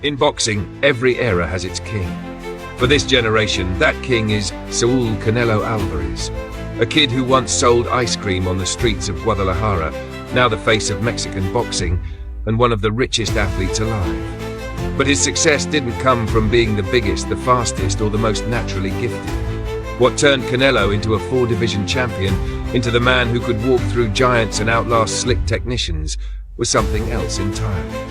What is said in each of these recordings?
In boxing, every era has its king. For this generation, that king is Saul Canelo Alvarez, a kid who once sold ice cream on the streets of Guadalajara, now the face of Mexican boxing and one of the richest athletes alive. But his success didn't come from being the biggest, the fastest, or the most naturally gifted. What turned Canelo into a 4-division champion, into the man who could walk through giants and outlast slick technicians, was something else entirely.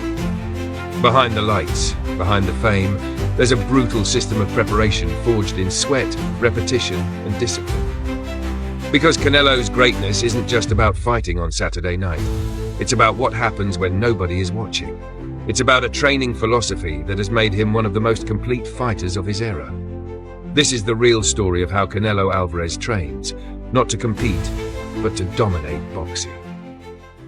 Behind the lights, behind the fame, there's a brutal system of preparation forged in sweat, repetition, and discipline. Because Canelo's greatness isn't just about fighting on Saturday night. It's about what happens when nobody is watching. It's about a training philosophy that has made him one of the most complete fighters of his era. This is the real story of how Canelo Alvarez trains, not to compete, but to dominate boxing.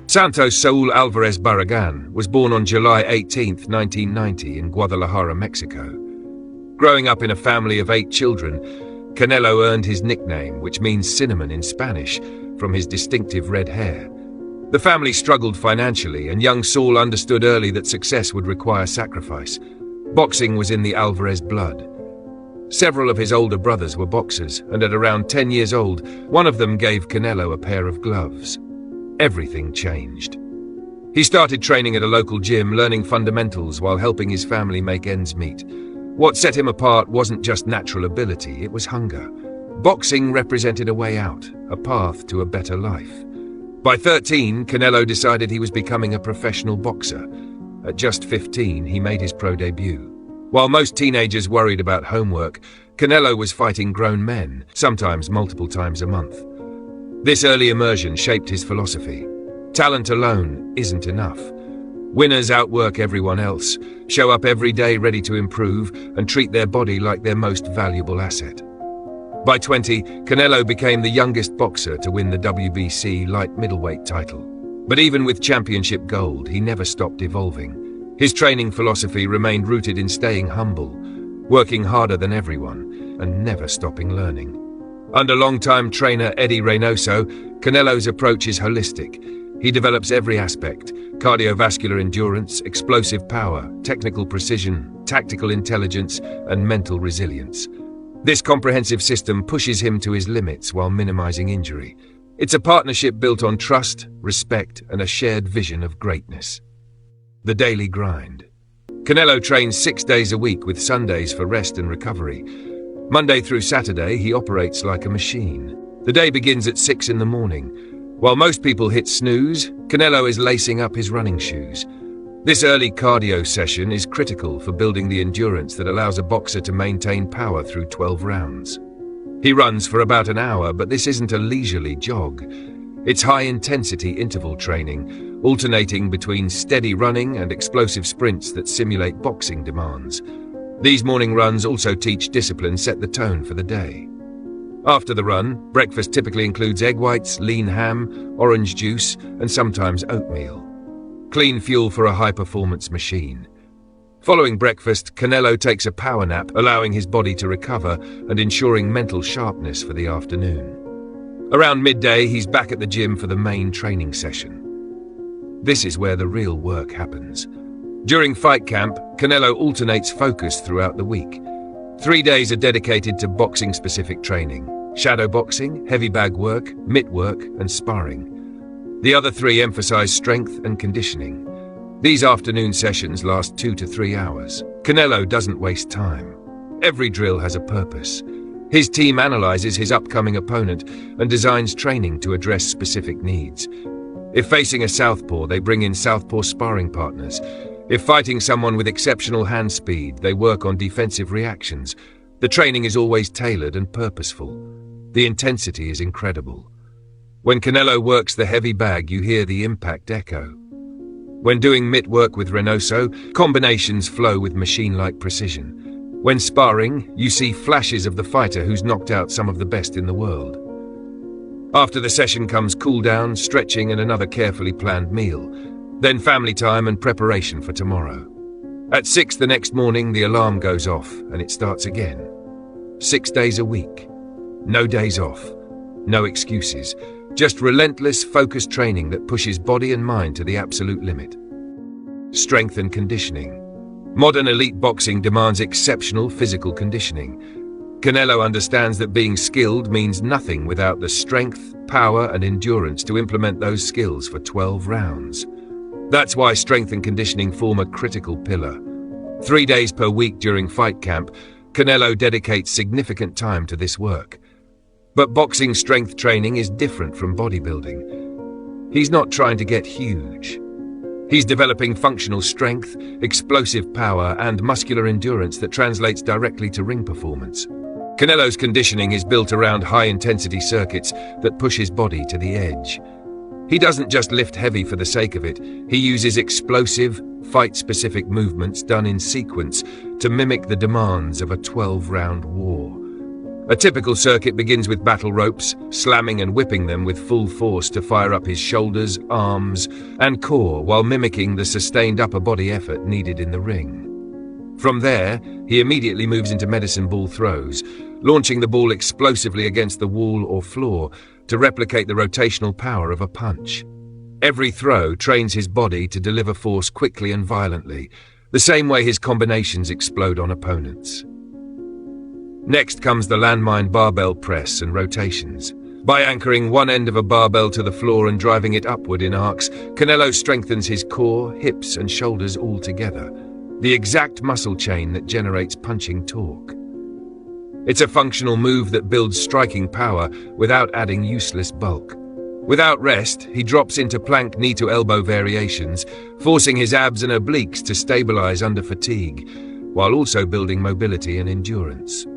Santos Saul Alvarez Barragan was born on July 18, 1990 in Guadalajara, Mexico. Growing up in a family of 8 children, Canelo earned his nickname, which means cinnamon in Spanish, from his distinctive red hair. The family struggled financially, and young Saul understood early that success would require sacrifice. Boxing was in the Alvarez blood. Several of his older brothers were boxers, and at around 10 years old, one of them gave Canelo a pair of gloves. Everything changed. He started training at a local gym, learning fundamentals while helping his family make ends meet. What set him apart wasn't just natural ability, it was hunger. Boxing represented a way out, a path to a better life. By 13, Canelo decided he was becoming a professional boxer. At just 15, he made his pro debut. While most teenagers worried about homework, Canelo was fighting grown men, sometimes multiple times a month. This early immersion shaped his philosophy. Talent alone isn't enough. Winners outwork everyone else, show up every day ready to improve, and treat their body like their most valuable asset. By 20, Canelo became the youngest boxer to win the WBC light middleweight title. But even with championship gold, he never stopped evolving. His training philosophy remained rooted in staying humble, working harder than everyone, and never stopping learning. Under longtime trainer Eddie Reynoso, Canelo's approach is holistic. He develops every aspect: cardiovascular endurance, explosive power, technical precision, tactical intelligence, and mental resilience. This comprehensive system pushes him to his limits while minimizing injury. It's a partnership built on trust, respect, and a shared vision of greatness. The daily grind. Canelo trains 6 days a week with Sundays for rest and recovery. Monday through Saturday, he operates like a machine. The day begins at 6 in the morning. While most people hit snooze, Canelo is lacing up his running shoes. This early cardio session is critical for building the endurance that allows a boxer to maintain power through 12 rounds. He runs for about an hour, but this isn't a leisurely jog. It's high-intensity interval training, alternating between steady running and explosive sprints that simulate boxing demands. These morning runs also teach discipline, set the tone for the day. After the run, breakfast typically includes egg whites, lean ham, orange juice, and sometimes oatmeal. Clean fuel for a high-performance machine. Following breakfast, Canelo takes a power nap, allowing his body to recover and ensuring mental sharpness for the afternoon. Around midday, he's back at the gym for the main training session. This is where the real work happens. During fight camp, Canelo alternates focus throughout the week. 3 days are dedicated to boxing-specific training: shadow boxing, heavy bag work, mitt work, and sparring. The other 3 emphasize strength and conditioning. These afternoon sessions last 2 to 3 hours. Canelo doesn't waste time. Every drill has a purpose. His team analyzes his upcoming opponent and designs training to address specific needs. If facing a southpaw, they bring in southpaw sparring partners. If fighting someone with exceptional hand speed, they work on defensive reactions. The training is always tailored and purposeful. The intensity is incredible. When Canelo works the heavy bag, you hear the impact echo. When doing mitt work with Reynoso, combinations flow with machine-like precision. When sparring, you see flashes of the fighter who's knocked out some of the best in the world. After the session comes cool-down, stretching, and another carefully planned meal. Then family time and preparation for tomorrow. At 6 the next morning, the alarm goes off and it starts again. 6 days a week. No days off. No excuses. Just relentless, focused training that pushes body and mind to the absolute limit. Strength and conditioning. Modern elite boxing demands exceptional physical conditioning. Canelo understands that being skilled means nothing without the strength, power, and endurance to implement those skills for 12 rounds. That's why strength and conditioning form a critical pillar. 3 days per week during fight camp, Canelo dedicates significant time to this work. But boxing strength training is different from bodybuilding. He's not trying to get huge. He's developing functional strength, explosive power, and muscular endurance that translates directly to ring performance. Canelo's conditioning is built around high-intensity circuits that push his body to the edge. He doesn't just lift heavy for the sake of it. He uses explosive, fight-specific movements done in sequence to mimic the demands of a 12-round war. A typical circuit begins with battle ropes, slamming and whipping them with full force to fire up his shoulders, arms, and core while mimicking the sustained upper body effort needed in the ring. From there, he immediately moves into medicine ball throws, launching the ball explosively against the wall or floor to replicate the rotational power of a punch. Every throw trains his body to deliver force quickly and violently, the same way his combinations explode on opponents. Next comes the landmine barbell press and rotations. By anchoring one end of a barbell to the floor and driving it upward in arcs, Canelo strengthens his core, hips, and shoulders all together, the exact muscle chain that generates punching torque. It's a functional move that builds striking power without adding useless bulk. Without rest, he drops into plank knee-to-elbow variations, forcing his abs and obliques to stabilize under fatigue, while also building mobility and endurance.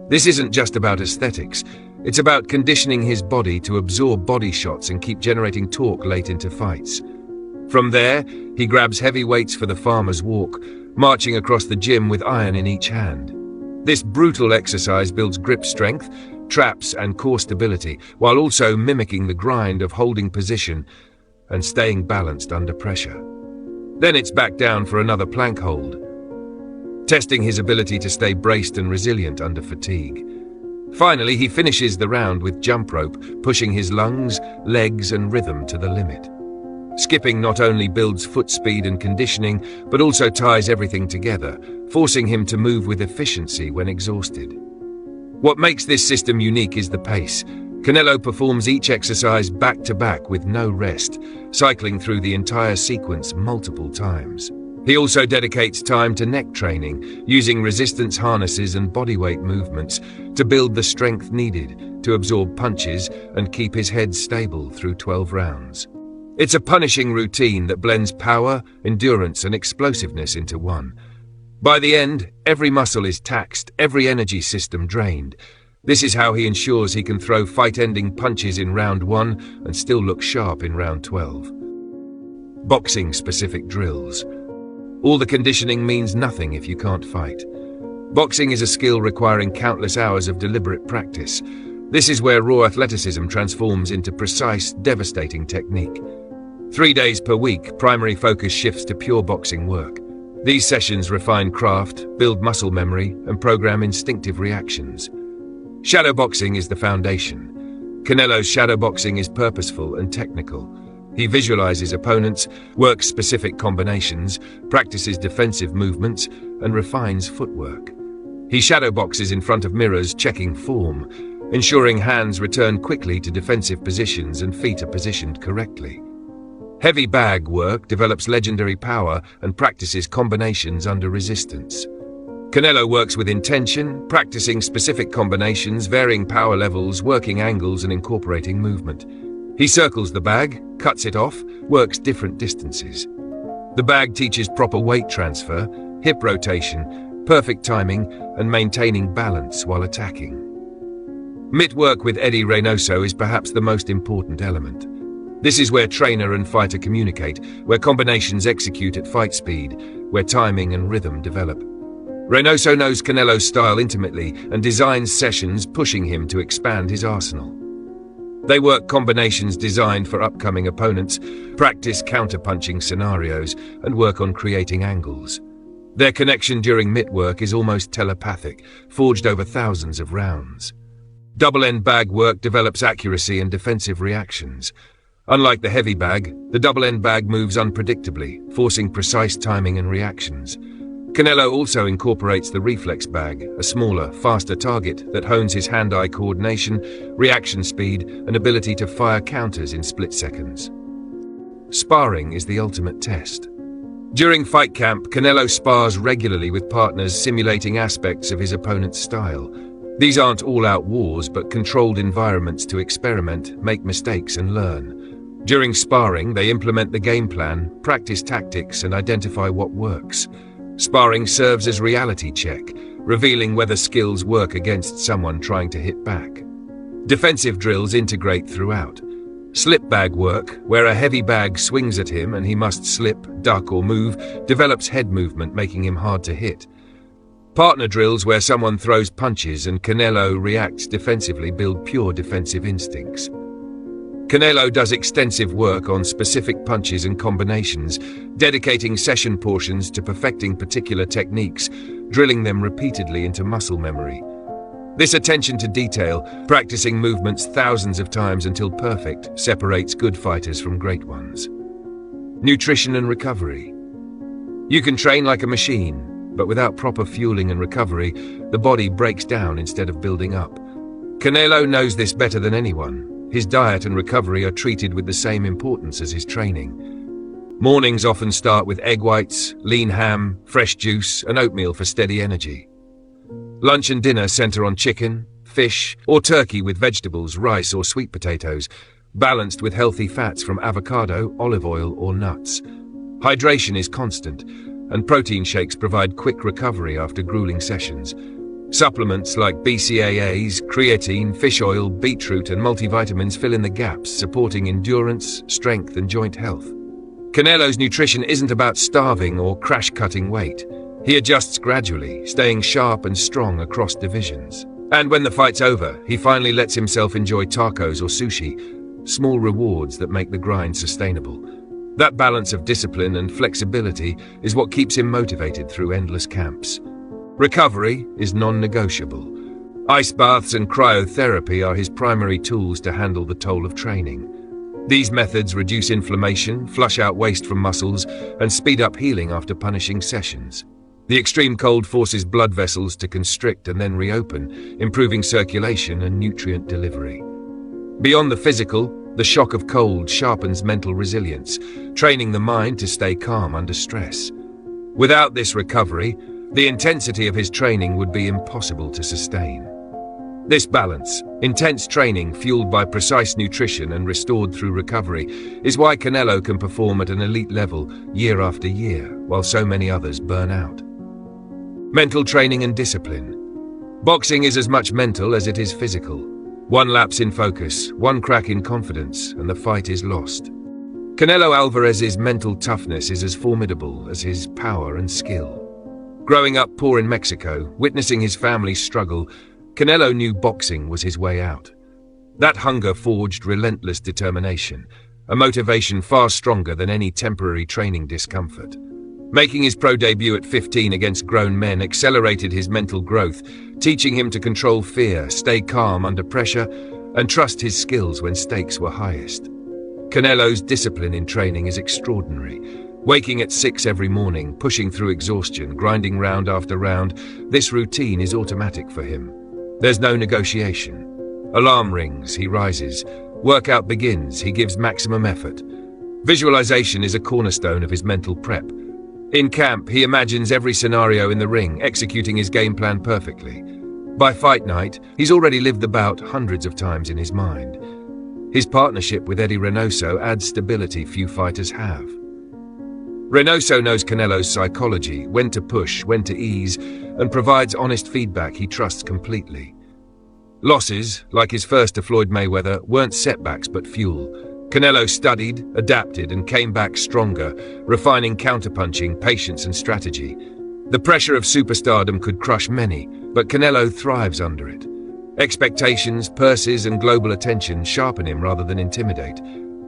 This isn't just about aesthetics. It's about conditioning his body to absorb body shots and keep generating torque late into fights. From there, he grabs heavy weights for the farmer's walk, marching across the gym with iron in each hand. This brutal exercise builds grip strength, traps, and core stability, while also mimicking the grind of holding position and staying balanced under pressure. Then it's back down for another plank hold, testing his ability to stay braced and resilient under fatigue. Finally, he finishes the round with jump rope, pushing his lungs, legs, and rhythm to the limit. Skipping not only builds foot speed and conditioning, but also ties everything together, forcing him to move with efficiency when exhausted. What makes this system unique is the pace. Canelo performs each exercise back-to-back with no rest, cycling through the entire sequence multiple times. He also dedicates time to neck training, using resistance harnesses and bodyweight movements to build the strength needed to absorb punches and keep his head stable through 12 rounds. It's a punishing routine that blends power, endurance, and explosiveness into one. By the end, every muscle is taxed, every energy system drained. This is how he ensures he can throw fight-ending punches in round 1 and still look sharp in round 12. Boxing-specific drills. All the conditioning means nothing if you can't fight. Boxing is a skill requiring countless hours of deliberate practice. This is where raw athleticism transforms into precise, devastating technique. 3 days per week, primary focus shifts to pure boxing work. These sessions refine craft, build muscle memory, and program instinctive reactions. Shadow boxing is the foundation. Canelo's shadow boxing is purposeful and technical. He visualizes opponents, works specific combinations, practices defensive movements, and refines footwork. He shadow boxes in front of mirrors, checking form, ensuring hands return quickly to defensive positions and feet are positioned correctly. Heavy bag work develops legendary power and practices combinations under resistance. Canelo works with intention, practicing specific combinations, varying power levels, working angles, and incorporating movement. He circles the bag, cuts it off, works different distances. The bag teaches proper weight transfer, hip rotation, perfect timing, and maintaining balance while attacking. Mitt work with Eddie Reynoso is perhaps the most important element. This is where trainer and fighter communicate, where combinations execute at fight speed, where timing and rhythm develop. Reynoso knows Canelo's style intimately and designs sessions pushing him to expand his arsenal. They work combinations designed for upcoming opponents, practice counter-punching scenarios, and work on creating angles. Their connection during mitt work is almost telepathic, forged over thousands of rounds. Double-end bag work develops accuracy and defensive reactions. Unlike the heavy bag, the double-end bag moves unpredictably, forcing precise timing and reactions. Canelo also incorporates the reflex bag, a smaller, faster target that hones his hand-eye coordination, reaction speed, and ability to fire counters in split seconds. Sparring is the ultimate test. During fight camp, Canelo spars regularly with partners simulating aspects of his opponent's style. These aren't all-out wars, but controlled environments to experiment, make mistakes, and learn. During sparring, they implement the game plan, practice tactics, and identify what works. Sparring serves as reality check, revealing whether skills work against someone trying to hit back. Defensive drills integrate throughout. Slip bag work, where a heavy bag swings at him and he must slip, duck, or move, develops head movement, making him hard to hit. Partner drills, where someone throws punches and Canelo reacts defensively, build pure defensive instincts. Canelo does extensive work on specific punches and combinations, dedicating session portions to perfecting particular techniques, drilling them repeatedly into muscle memory. This attention to detail, practicing movements thousands of times until perfect, separates good fighters from great ones. Nutrition and recovery. You can train like a machine, but without proper fueling and recovery, the body breaks down instead of building up. Canelo knows this better than anyone. His diet and recovery are treated with the same importance as his training. Mornings often start with egg whites, lean ham, fresh juice, and oatmeal for steady energy. Lunch and dinner center on chicken, fish, or turkey with vegetables, rice, or sweet potatoes, balanced with healthy fats from avocado, olive oil, or nuts. Hydration is constant, and protein shakes provide quick recovery after grueling sessions. Supplements like BCAAs, creatine, fish oil, beetroot, and multivitamins fill in the gaps, supporting endurance, strength, and joint health. Canelo's nutrition isn't about starving or crash-cutting weight. He adjusts gradually, staying sharp and strong across divisions. And when the fight's over, he finally lets himself enjoy tacos or sushi, small rewards that make the grind sustainable. That balance of discipline and flexibility is what keeps him motivated through endless camps. Recovery is non-negotiable. Ice baths and cryotherapy are his primary tools to handle the toll of training. These methods reduce inflammation, flush out waste from muscles, and speed up healing after punishing sessions. The extreme cold forces blood vessels to constrict and then reopen, improving circulation and nutrient delivery. Beyond the physical, the shock of cold sharpens mental resilience, training the mind to stay calm under stress. Without this recovery, the intensity of his training would be impossible to sustain. This balance, intense training fueled by precise nutrition and restored through recovery, is why Canelo can perform at an elite level year after year, while so many others burn out. Mental training and discipline. Boxing is as much mental as it is physical. One lapse in focus, one crack in confidence, and the fight is lost. Canelo Alvarez's mental toughness is as formidable as his power and skill. Growing up poor in Mexico, witnessing his family's struggle, Canelo knew boxing was his way out. That hunger forged relentless determination, a motivation far stronger than any temporary training discomfort. Making his pro debut at 15 against grown men accelerated his mental growth, teaching him to control fear, stay calm under pressure, and trust his skills when stakes were highest. Canelo's discipline in training is extraordinary. Waking at 6 every morning, pushing through exhaustion, grinding round after round, this routine is automatic for him. There's no negotiation. Alarm rings, he rises. Workout begins, he gives maximum effort. Visualization is a cornerstone of his mental prep. In camp, he imagines every scenario in the ring, executing his game plan perfectly. By fight night, he's already lived the bout hundreds of times in his mind. His partnership with Eddie Reynoso adds stability few fighters have. Reynoso knows Canelo's psychology, when to push, when to ease, and provides honest feedback he trusts completely. Losses, like his first to Floyd Mayweather, weren't setbacks but fuel. Canelo studied, adapted, and came back stronger, refining counterpunching, patience, and strategy. The pressure of superstardom could crush many, but Canelo thrives under it. Expectations, purses, and global attention sharpen him rather than intimidate.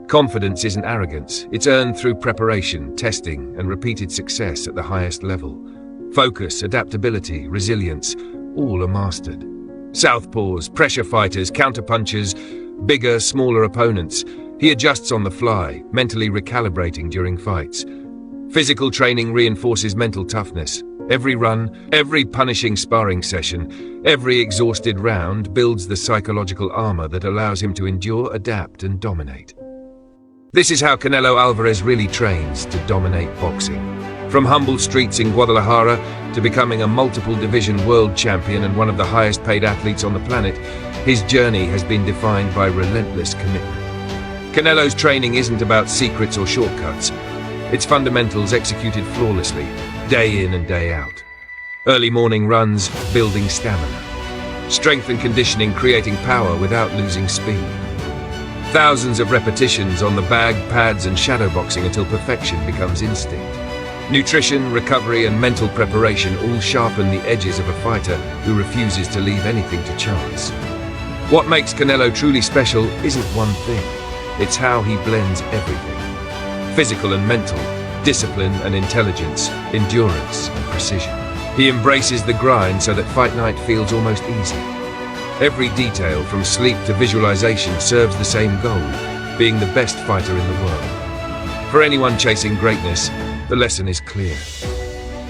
Confidence isn't arrogance, it's earned through preparation, testing, and repeated success at the highest level. Focus, adaptability, resilience, all are mastered. Southpaws, pressure fighters, counterpunchers, bigger, smaller opponents. He adjusts on the fly, mentally recalibrating during fights. Physical training reinforces mental toughness. Every run, every punishing sparring session, every exhausted round builds the psychological armor that allows him to endure, adapt, and dominate. This is how Canelo Alvarez really trains to dominate boxing. From humble streets in Guadalajara to becoming a multiple division world champion and one of the highest paid athletes on the planet, his journey has been defined by relentless commitment. Canelo's training isn't about secrets or shortcuts. It's fundamentals executed flawlessly, day in and day out. Early morning runs, building stamina. Strength and conditioning, creating power without losing speed. Thousands of repetitions on the bag, pads and shadowboxing until perfection becomes instinct. Nutrition, recovery and mental preparation all sharpen the edges of a fighter who refuses to leave anything to chance. What makes Canelo truly special isn't one thing. It's how he blends everything. Physical and mental, discipline and intelligence, endurance and precision. He embraces the grind so that fight night feels almost easy. Every detail, from sleep to visualization, serves the same goal, being the best fighter in the world. For anyone chasing greatness, the lesson is clear.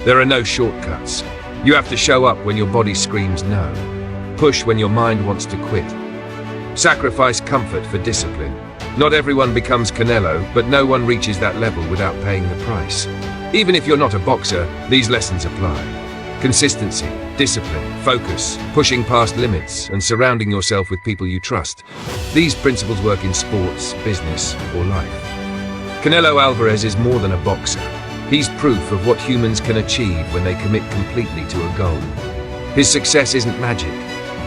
There are no shortcuts. You have to show up when your body screams no. Push when your mind wants to quit. Sacrifice comfort for discipline. Not everyone becomes Canelo, but no one reaches that level without paying the price. Even if you're not a boxer, these lessons apply. Consistency, discipline, focus, pushing past limits, and surrounding yourself with people you trust. These principles work in sports, business, or life. Canelo Alvarez is more than a boxer. He's proof of what humans can achieve when they commit completely to a goal. His success isn't magic.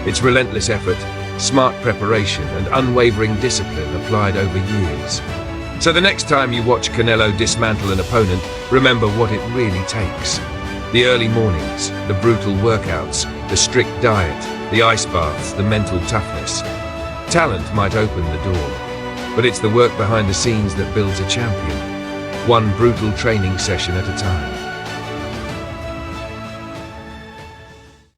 It's relentless effort, smart preparation, and unwavering discipline applied over years. So the next time you watch Canelo dismantle an opponent, remember what it really takes. The early mornings, the brutal workouts, the strict diet, the ice baths, the mental toughness. Talent might open the door, but it's the work behind the scenes that builds a champion. One brutal training session at a time.